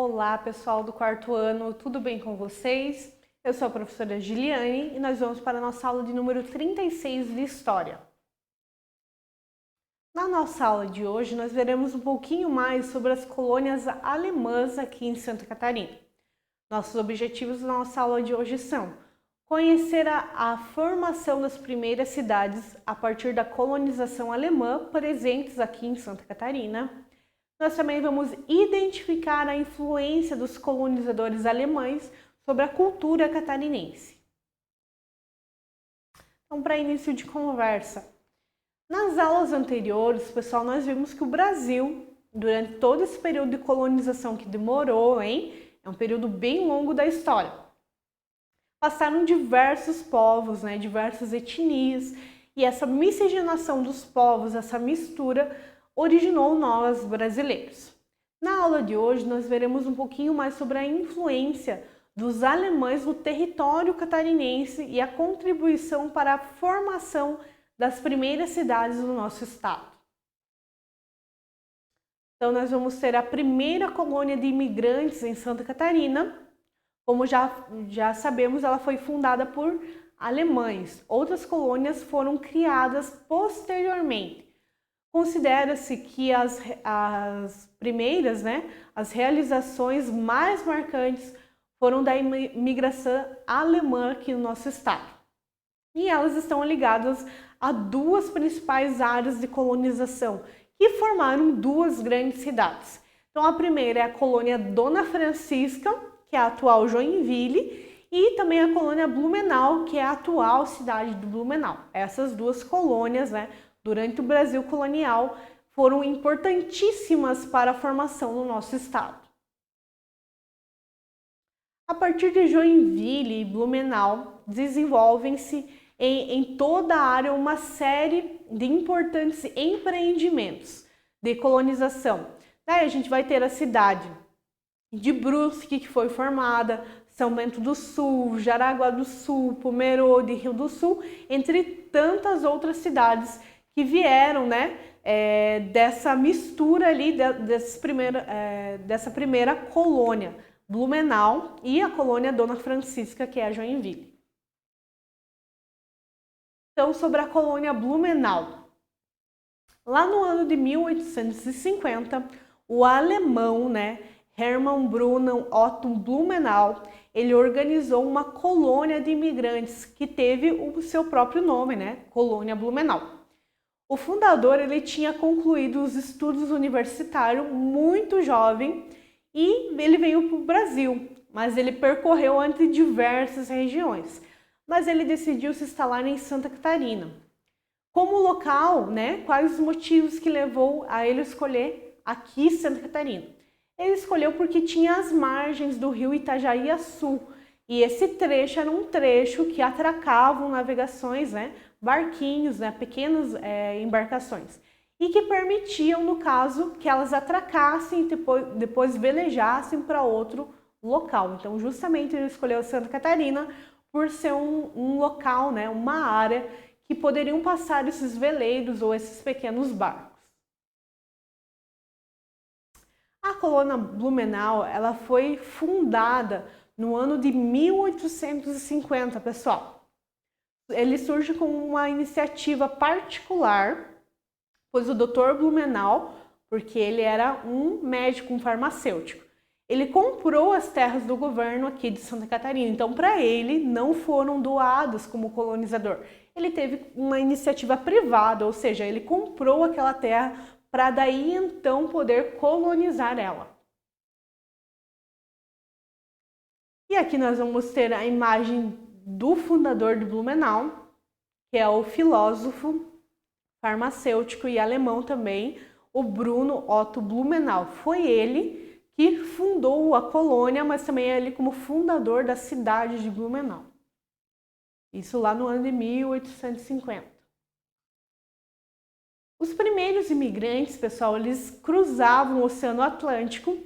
Olá, pessoal do quarto ano, tudo bem com vocês? Eu sou a professora Giliane e nós vamos para a nossa aula de número 36 de História. Na nossa aula de hoje, nós veremos um pouquinho mais sobre as colônias alemãs aqui em Santa Catarina. Nossos objetivos na nossa aula de hoje são conhecer a formação das primeiras cidades a partir da colonização alemã presentes aqui em Santa Catarina. Nós também vamos identificar a influência dos colonizadores alemães sobre a cultura catarinense. Então, para início de conversa, nas aulas anteriores, pessoal, nós vimos que o Brasil, durante todo esse período de colonização que demorou, é um período bem longo da história, passaram diversos povos, diversas etnias, e essa miscigenação dos povos, essa mistura, originou nós brasileiros. Na aula de hoje nós veremos um pouquinho mais sobre a influência dos alemães no território catarinense e a contribuição para a formação das primeiras cidades do nosso estado. Então nós vamos ter a primeira colônia de imigrantes em Santa Catarina. Como já sabemos, ela foi fundada por alemães. Outras colônias foram criadas posteriormente. Considera-se que as primeiras, as realizações mais marcantes foram da imigração alemã aqui no nosso estado. E elas estão ligadas a duas principais áreas de colonização, que formaram duas grandes cidades. Então a primeira é a colônia Dona Francisca, que é a atual Joinville, e também a colônia Blumenau, que é a atual cidade de Blumenau. Essas duas colônias, durante o Brasil colonial, foram importantíssimas para a formação do nosso estado. A partir de Joinville e Blumenau, desenvolvem-se em toda a área uma série de importantes empreendimentos de colonização. Daí a gente vai ter a cidade de Brusque, que foi formada, São Bento do Sul, Jaraguá do Sul, Pomerode, Rio do Sul, entre tantas outras cidades que vieram, dessa mistura ali, dessa primeira colônia, Blumenau, e a colônia Dona Francisca, que é a Joinville. Então, sobre a colônia Blumenau. Lá no ano de 1850, o alemão, Hermann Bruno Otto Blumenau, ele organizou uma colônia de imigrantes que teve o seu próprio nome, Colônia Blumenau. O fundador ele tinha concluído os estudos universitários muito jovem e ele veio para o Brasil, mas ele percorreu antes diversas regiões. Mas ele decidiu se instalar em Santa Catarina. Como local, quais os motivos que levou a ele escolher aqui Santa Catarina? Ele escolheu porque tinha as margens do rio Itajaí-Açu, e esse trecho era um trecho que atracavam navegações, barquinhos, pequenas embarcações, e que permitiam, no caso, que elas atracassem e depois velejassem para outro local. Então, justamente ele escolheu Santa Catarina por ser um local, uma área que poderiam passar esses veleiros ou esses pequenos barcos. A colônia Blumenau, ela foi fundada no ano de 1850, pessoal. Ele surge como uma iniciativa particular, pois o Dr. Blumenau, porque ele era um médico, um farmacêutico, ele comprou as terras do governo aqui de Santa Catarina. Então, para ele, não foram doadas como colonizador. Ele teve uma iniciativa privada, ou seja, ele comprou aquela terra para daí então poder colonizar ela. E aqui nós vamos ter a imagem do fundador de Blumenau, que é o filósofo, farmacêutico e alemão também, o Bruno Otto Blumenau. Foi ele que fundou a colônia, mas também é ele como fundador da cidade de Blumenau. Isso lá no ano de 1850. Os primeiros imigrantes, pessoal, eles cruzavam o Oceano Atlântico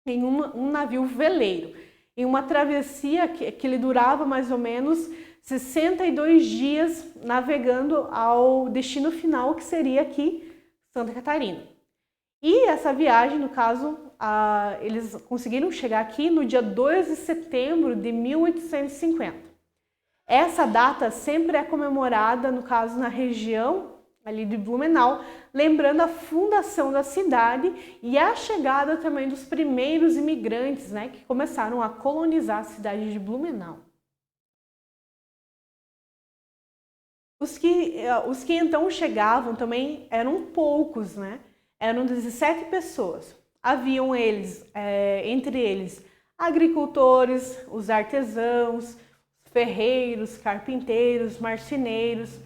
em um navio veleiro, em uma travessia que ele durava mais ou menos 62 dias navegando ao destino final, que seria aqui Santa Catarina. E essa viagem, no caso, eles conseguiram chegar aqui no dia 2 de setembro de 1850. Essa data sempre é comemorada, no caso, na região ali de Blumenau, lembrando a fundação da cidade e a chegada também dos primeiros imigrantes, né, que começaram a colonizar a cidade de Blumenau. Os que então chegavam também eram poucos, né? Eram 17 pessoas. Haviam entre eles, agricultores, os artesãos, ferreiros, carpinteiros, marceneiros,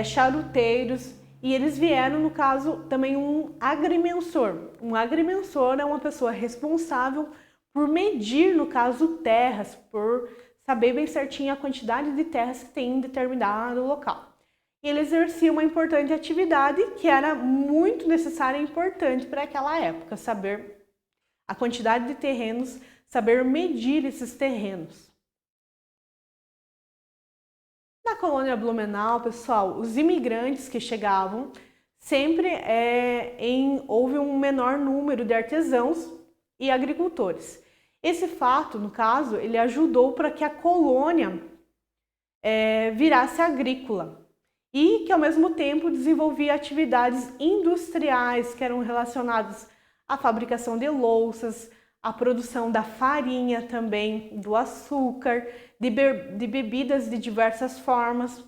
charuteiros, e eles vieram, no caso, também um agrimensor. Um agrimensor é uma pessoa responsável por medir, no caso, terras, por saber bem certinho a quantidade de terras que tem em determinado local. E ele exercia uma importante atividade que era muito necessária e importante para aquela época, saber a quantidade de terrenos, saber medir esses terrenos. Na colônia Blumenau, pessoal, os imigrantes que chegavam, sempre houve um menor número de artesãos e agricultores. Esse fato, no caso, ele ajudou para que a colônia virasse agrícola e que, ao mesmo tempo, desenvolvia atividades industriais que eram relacionadas à fabricação de louças, à produção da farinha também, do açúcar, de bebidas de diversas formas.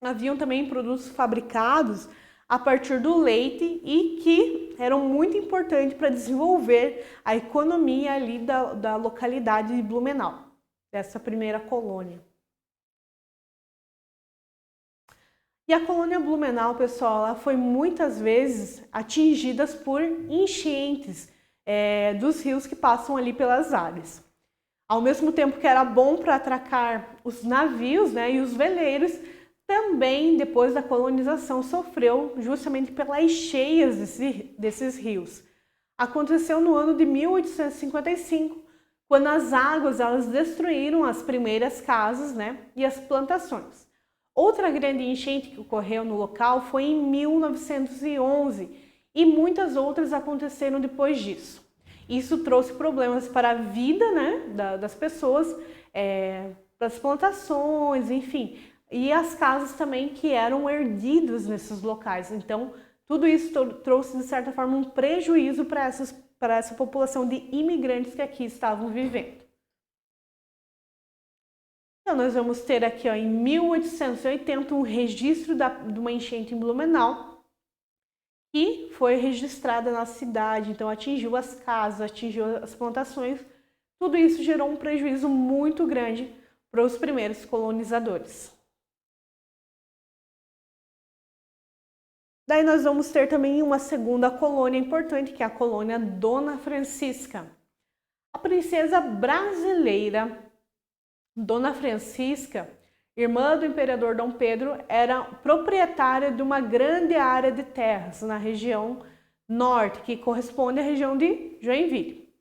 Haviam também produtos fabricados a partir do leite e que eram muito importantes para desenvolver a economia ali da localidade de Blumenau, dessa primeira colônia. E a colônia Blumenau, pessoal, ela foi muitas vezes atingida por enchentes dos rios que passam ali pelas áreas. Ao mesmo tempo que era bom para atracar os navios, né, e os veleiros, também, depois da colonização, sofreu justamente pelas cheias desses rios. Aconteceu no ano de 1855, quando as águas destruíram as primeiras casas, né, e as plantações. Outra grande enchente que ocorreu no local foi em 1911 e muitas outras aconteceram depois disso. Isso trouxe problemas para a vida, né, das pessoas, das plantações, enfim, e as casas também que eram erguidas nesses locais. Então, tudo isso trouxe, de certa forma, um prejuízo para essa população de imigrantes que aqui estavam vivendo. Então, nós vamos ter aqui, em 1880, um registro de uma enchente em Blumenau, que foi registrada na cidade, então atingiu as casas, atingiu as plantações. Tudo isso gerou um prejuízo muito grande para os primeiros colonizadores. Daí nós vamos ter também uma segunda colônia importante, que é a colônia Dona Francisca. A princesa brasileira Dona Francisca, irmã do imperador Dom Pedro, era proprietária de uma grande área de terras na região norte, que corresponde à região de Joinville.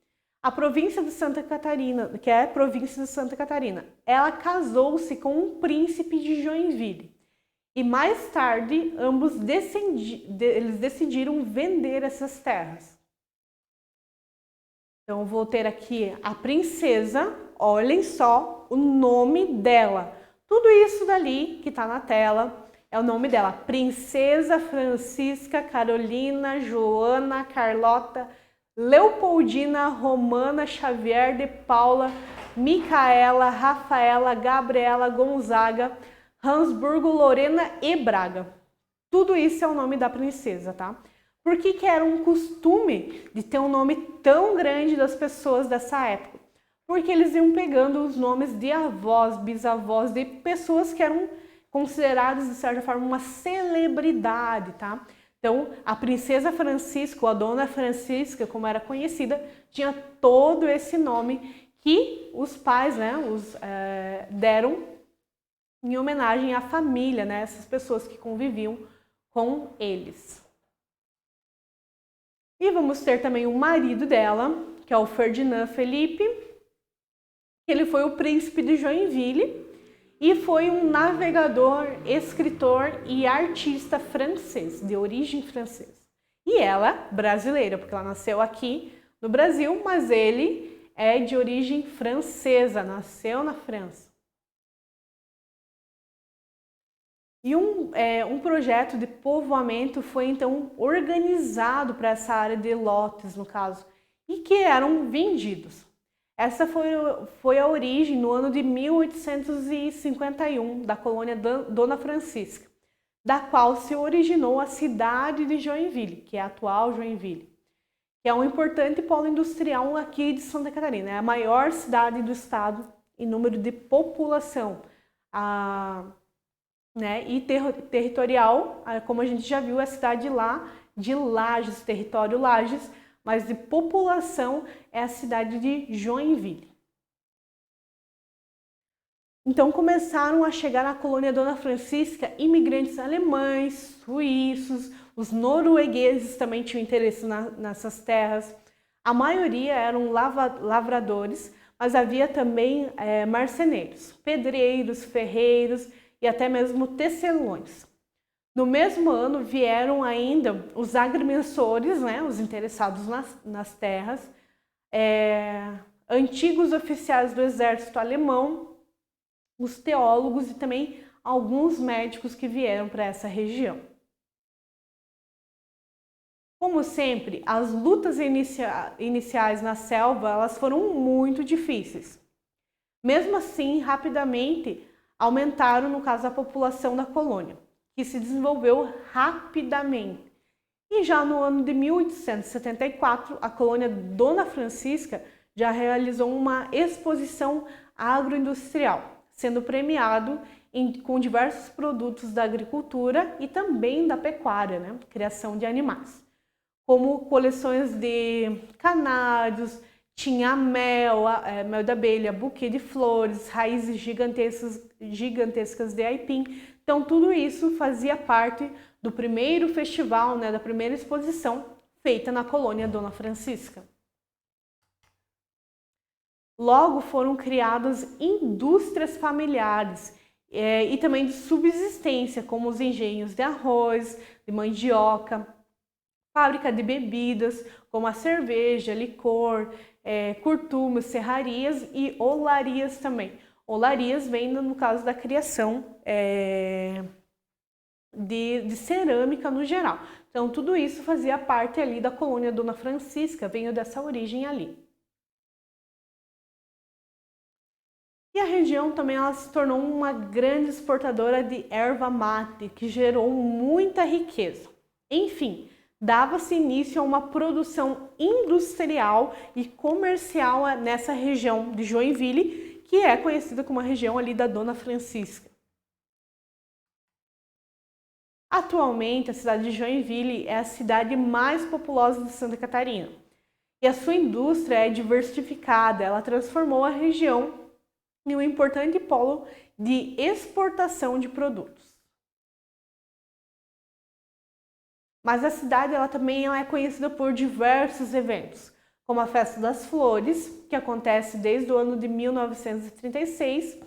A província de Santa Catarina, que é a província de Santa Catarina, ela casou-se com um príncipe de Joinville. E mais tarde, ambos eles decidiram vender essas terras. Então, vou ter aqui a princesa, olhem só o nome dela. Tudo isso dali que está na tela é o nome dela. Princesa Francisca Carolina Joana Carlota Leopoldina Romana Xavier de Paula Micaela Rafaela Gabriela Gonzaga Habsburgo Lorena e Braga. Tudo isso é o nome da princesa, tá? Por que era um costume de ter um nome tão grande das pessoas dessa época? Porque eles iam pegando os nomes de avós, bisavós, de pessoas que eram consideradas, de certa forma, uma celebridade, tá? Então, a princesa Francisca, ou a Dona Francisca, como era conhecida, tinha todo esse nome que os pais, né, deram em homenagem à família, né, essas pessoas que conviviam com eles. E vamos ter também o marido dela, que é o Ferdinand Felipe. Ele foi o príncipe de Joinville e foi um navegador, escritor e artista francês, de origem francesa. E ela, brasileira, porque ela nasceu aqui no Brasil, mas ele é de origem francesa, nasceu na França. E um projeto de povoamento foi então organizado para essa área de lotes, no caso, e que eram vendidos. Essa foi a origem, no ano de 1851, da colônia Dona Francisca, da qual se originou a cidade de Joinville, que é a atual Joinville, que é um importante polo industrial aqui de Santa Catarina. É a maior cidade do estado em número de população. E territorial, como a gente já viu, a cidade lá de Lages, território Lages, mas de população é a cidade de Joinville. Então começaram a chegar na colônia Dona Francisca imigrantes alemães, suíços, os noruegueses também tinham interesse nessas terras. A maioria eram lavradores, mas havia também marceneiros, pedreiros, ferreiros e até mesmo tecelões. No mesmo ano vieram ainda os agrimensores, os interessados nas terras, antigos oficiais do exército alemão, os teólogos e também alguns médicos que vieram para essa região. Como sempre, as lutas iniciais na selva elas foram muito difíceis. Mesmo assim, rapidamente aumentaram, no caso, a população da colônia, que se desenvolveu rapidamente. E já no ano de 1874, a colônia Dona Francisca já realizou uma exposição agroindustrial, sendo premiado com diversos produtos da agricultura e também da pecuária, criação de animais, como coleções de canários, tinha mel, mel da abelha, buquê de flores, raízes gigantescas de aipim. Então tudo isso fazia parte do primeiro festival, da primeira exposição feita na colônia Dona Francisca. Logo foram criadas indústrias familiares e também de subsistência, como os engenhos de arroz, de mandioca, fábrica de bebidas, como a cerveja, licor, curtumes, serrarias e olarias também. Olarias vem no caso da criação de cerâmica no geral. Então tudo isso fazia parte ali da colônia Dona Francisca, veio dessa origem ali. E a região também ela se tornou uma grande exportadora de erva mate, que gerou muita riqueza. Enfim, dava-se início a uma produção industrial e comercial nessa região de Joinville, que é conhecida como a região ali da Dona Francisca. Atualmente, a cidade de Joinville é a cidade mais populosa de Santa Catarina. E a sua indústria é diversificada, ela transformou a região em um importante polo de exportação de produtos. Mas a cidade ela também é conhecida por diversos eventos, como a Festa das Flores, que acontece desde o ano de 1936,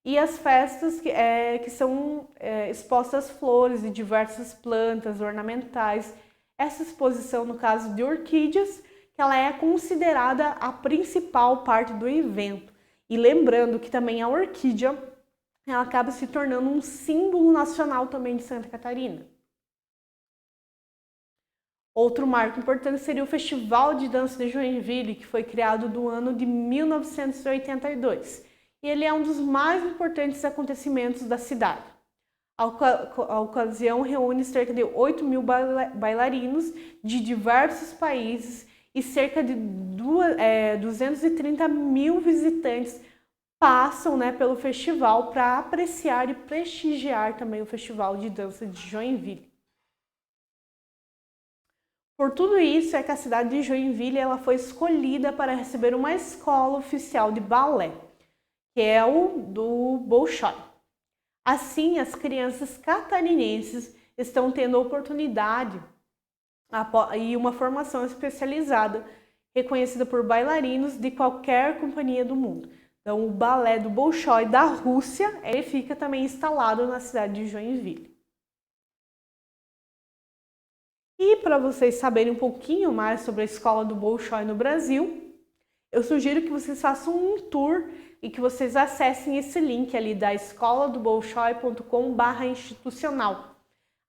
e as festas que são expostas flores de diversas plantas ornamentais. Essa exposição, no caso de orquídeas, que ela é considerada a principal parte do evento. E lembrando que também a orquídea ela acaba se tornando um símbolo nacional também de Santa Catarina. Outro marco importante seria o Festival de Dança de Joinville, que foi criado no ano de 1982. E ele é um dos mais importantes acontecimentos da cidade. A ocasião reúne cerca de 8.000 bailarinos de diversos países e cerca de 230.000 visitantes passam pelo festival para apreciar e prestigiar também o Festival de Dança de Joinville. Por tudo isso é que a cidade de Joinville ela foi escolhida para receber uma escola oficial de balé, que é o do Bolshoi. Assim, as crianças catarinenses estão tendo a oportunidade e uma formação especializada, reconhecida por bailarinos de qualquer companhia do mundo. Então, o balé do Bolshoi da Rússia, ele fica também instalado na cidade de Joinville. E para vocês saberem um pouquinho mais sobre a escola do Bolshoi no Brasil, eu sugiro que vocês façam um tour e que vocês acessem esse link ali da escoladobolshoi.com/institucional.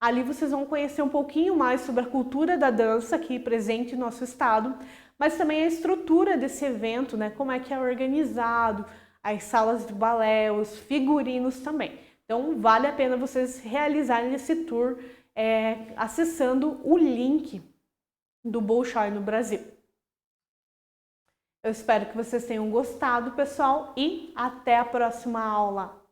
Ali vocês vão conhecer um pouquinho mais sobre a cultura da dança aqui presente no nosso estado, mas também a estrutura desse evento, né? Como é que é organizado, as salas de balé, os figurinos também. Então vale a pena vocês realizarem esse tour acessando o link do Bolshoi no Brasil. Eu espero que vocês tenham gostado, pessoal, e até a próxima aula!